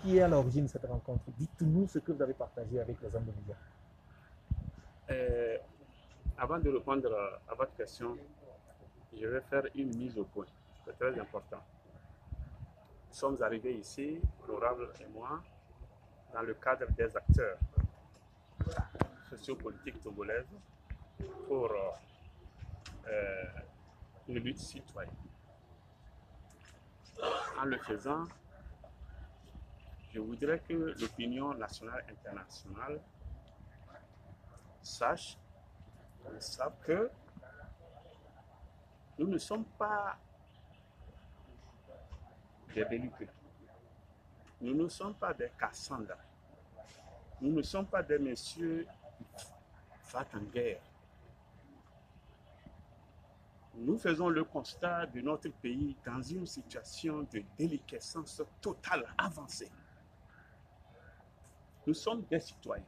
qui est à l'origine de cette rencontre? Dites-nous ce que vous avez partagé avec les hommes de médias. Avant de répondre à votre question, je vais faire une mise au point. C'est très important. Nous sommes arrivés ici, l'honorable et moi, dans le cadre des acteurs sociopolitiques togolaises pour une lutte citoyenne. En le faisant, je voudrais que l'opinion nationale et internationale sache que nous ne sommes pas des belliqueux. Nous ne sommes pas des Cassandres. Nous ne sommes pas des messieurs fat en guerre. Nous faisons le constat de notre pays dans une situation de déliquescence totale avancée. Nous sommes des citoyens.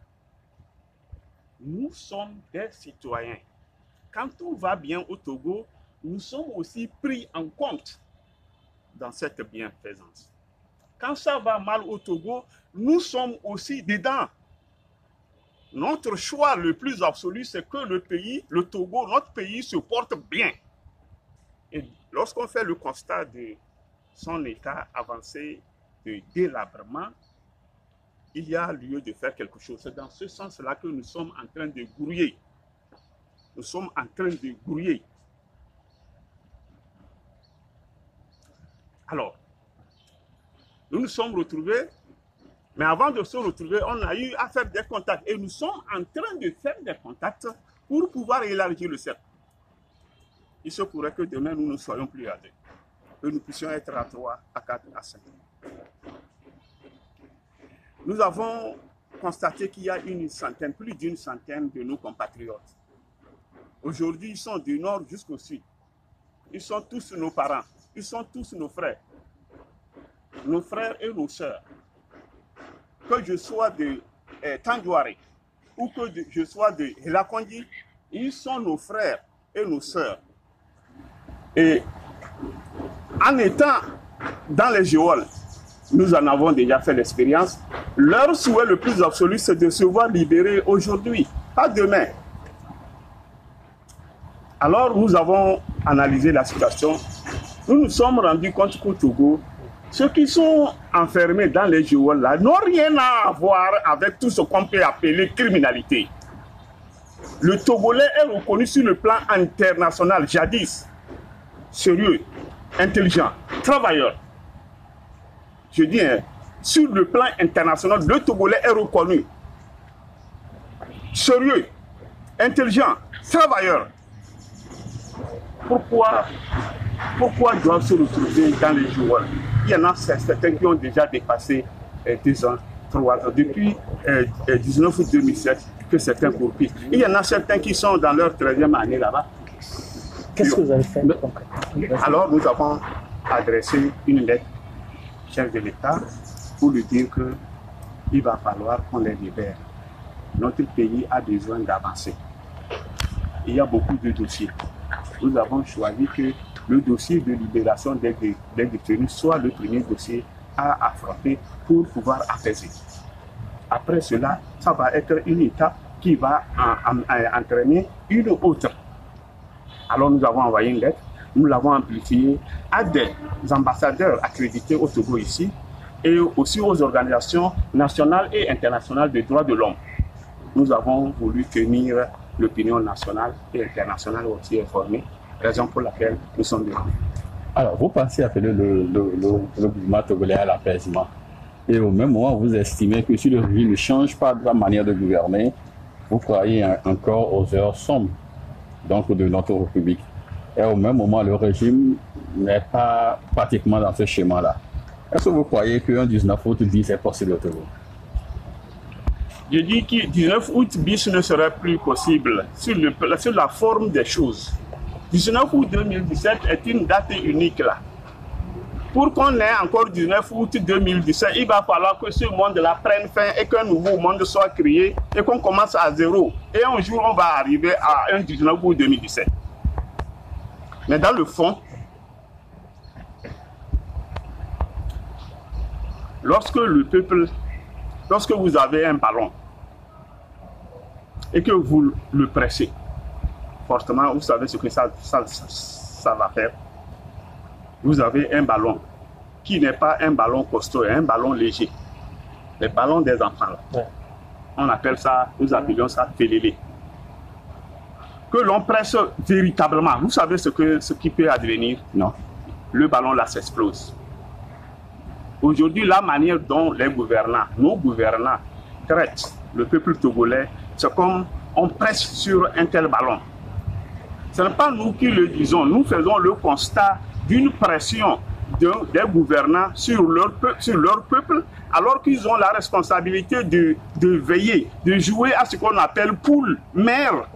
Nous sommes des citoyens. Quand tout va bien au Togo, nous sommes aussi pris en compte dans cette bienfaisance. Quand ça va mal au Togo, nous sommes aussi dedans. Notre choix le plus absolu, c'est que le Togo, notre pays se porte bien. Et lorsqu'on fait le constat de son état avancé de délabrement, il y a lieu de faire quelque chose. C'est dans ce sens-là que nous sommes en train de grouiller. Nous sommes en train de grouiller. Alors, nous nous sommes retrouvés, mais avant de se retrouver, on a eu à faire des contacts. Et nous sommes en train de faire des contacts pour pouvoir élargir le cercle. Il se pourrait que demain, nous ne soyons plus à 2. Que nous puissions être à 3, à 4, à 5. Nous avons constaté qu'il y a plus d'une centaine de nos compatriotes. Aujourd'hui, ils sont du nord jusqu'au sud. Ils sont tous nos parents. Ils sont tous nos frères et nos sœurs. Que je sois de Tandouare ou que je sois de Helakondi, ils sont nos frères et nos sœurs. Et en étant dans les géoles, nous en avons déjà fait l'expérience. Leur souhait le plus absolu, c'est de se voir libérés aujourd'hui, pas demain. Alors nous avons analysé la situation. Nous nous sommes rendus compte qu'au Togo, ceux qui sont enfermés dans les géoles là n'ont rien à voir avec tout ce qu'on peut appeler criminalité. Le Togolais est reconnu sur le plan international, jadis, sérieux, intelligent, travailleur. Je dis, sur le plan international, le Togolais est reconnu. Sérieux, intelligent, travailleur. Pourquoi doivent se retrouver dans les jours? Il y en a certains qui ont déjà dépassé 2 ans, 3 ans. Depuis 19 août 2007, que certains courent. Il y en a certains qui sont dans leur 13e année là-bas. Qu'est-ce que vous avez fait concrètement? Alors, nous avons adressé une lettre au chef de l'État pour lui dire qu'il va falloir qu'on les libère. Notre pays a besoin d'avancer. Il y a beaucoup de dossiers. Nous avons choisi que le dossier de libération des détenus soit le premier dossier à affronter pour pouvoir apaiser. Après cela, ça va être une étape qui va entraîner une autre. Alors nous avons envoyé une lettre, nous l'avons amplifiée à des ambassadeurs accrédités au Togo ici et aussi aux organisations nationales et internationales des droits de l'homme. Nous avons voulu tenir l'opinion nationale et internationale aussi informée, raison pour laquelle nous sommes venus. Alors, vous pensez appeler le mouvement togolais à l'apaisement. Et au même moment, vous estimez que si le régime ne change pas de la manière de gouverner, vous croyez encore aux heures sombres donc, de notre République. Et au même moment, le régime n'est pas pratiquement dans ce schéma-là. Est-ce que vous croyez qu'un 19 août bis est possible au Togo? Je dis que 19 août bis ne serait plus possible sur la forme des choses. 19 août 2017 est une date unique là. Pour qu'on ait encore 19 août 2017, il va falloir que ce monde-là prenne fin et qu'un nouveau monde soit créé et qu'on commence à zéro. Et un jour, on va arriver à un 19 août 2017. Mais dans le fond, lorsque vous avez un ballon et que vous le pressez fortement, vous savez ce que ça va faire. Vous avez un ballon qui n'est pas un ballon costaud, un ballon léger. Les ballons des enfants, là. Ouais. On appelle ça, nous appelons ça félélé. Que l'on presse véritablement, vous savez ce qui peut advenir? Non. Le ballon là s'explose. Aujourd'hui, la manière dont les gouvernants, nos gouvernants, traitent le peuple togolais, c'est comme on presse sur un tel ballon. Ce n'est pas nous qui le disons, nous faisons le constat d'une pression des gouvernants sur leur peuple, alors qu'ils ont la responsabilité de veiller, de jouer à ce qu'on appelle poule mère.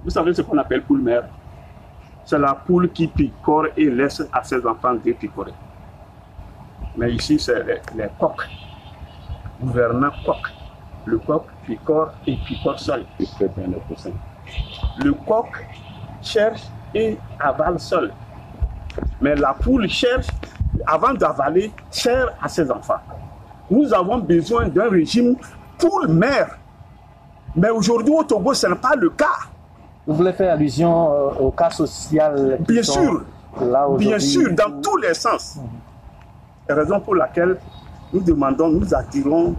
Vous savez ce qu'on appelle poule mère? C'est la poule qui picore et laisse à ses enfants dépicorer. Mais ici, c'est les coqs. Gouvernants coqs. Le coq picore et picore seul. Le coq cherche et avale seul. Mais la poule cherche, avant d'avaler, sert à ses enfants. Nous avons besoin d'un régime poule-mère. Mais aujourd'hui au Togo, ce n'est pas le cas. Vous voulez faire allusion au cas social? Bien sûr, là bien sûr, dans tous les sens. Raison pour laquelle nous demandons, nous attirons,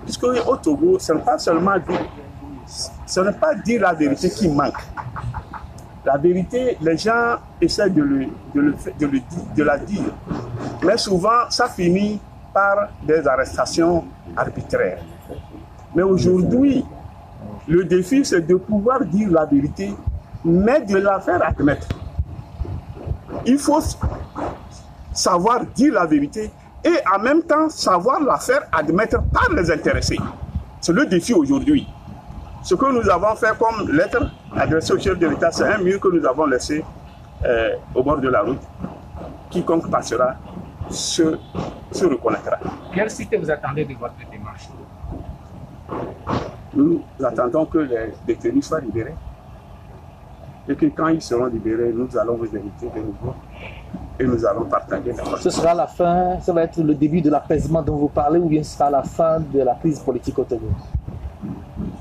puisque au Togo, ce n'est pas seulement dire la vérité qui manque. La vérité, les gens essaient de la dire. Mais souvent, ça finit par des arrestations arbitraires. Mais aujourd'hui, le défi, c'est de pouvoir dire la vérité, mais de la faire admettre. Il faut savoir dire la vérité et en même temps savoir la faire admettre par les intéressés. C'est le défi aujourd'hui. Ce que nous avons fait comme lettre adressée au chef de l'État, c'est un mur que nous avons laissé au bord de la route. Quiconque passera se reconnaîtra. Quelle suite vous attendez de votre démarche? Nous attendons que les détenus soient libérés et que quand ils seront libérés, nous allons vous inviter de nouveau et nous allons partager la Ce sera la fin, ça va être le début de l'apaisement dont vous parlez ou bien ce sera la fin de la crise politique au Togo?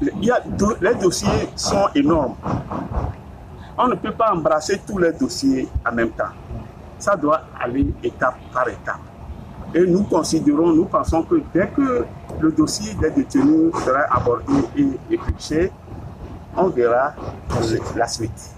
Les dossiers sont énormes. On ne peut pas embrasser tous les dossiers en même temps. Ça doit aller étape par étape. Et nous considérons, nous pensons que dès que le dossier des détenus sera abordé et épluché, on verra la suite.